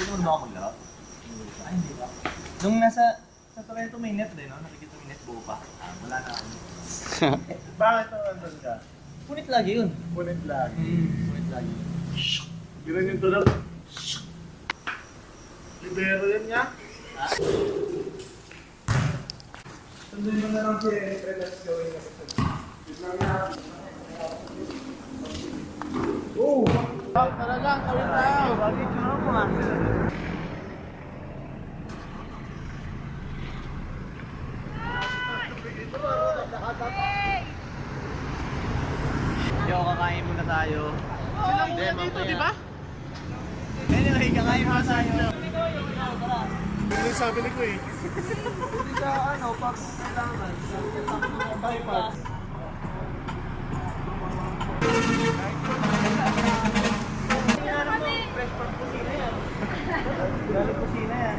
Pwede mo na ba ako maglaro? Ay, hindi ba? Nung nasa Toronto may net din, no? Nakikita mo yung net buo pa. Wala na ako. Bakit nandun ka? Punit lagi yun. Punit lagi. Punit lagi. Ganun yung tulog. Libero yan niya. Sundin mo na lang si Let's gawin na sa oh! Tara lang, kawin tayo! Lagi ko na mga. Yo, kakain muna tayo. Sila muna dito, di ba? Anyway, kakain muna tayo. Ano yung sabi ni ko eh? Hindi ka ano, pag kailangan. Bypass. Fresh from kusina yan. Galing kusina yan.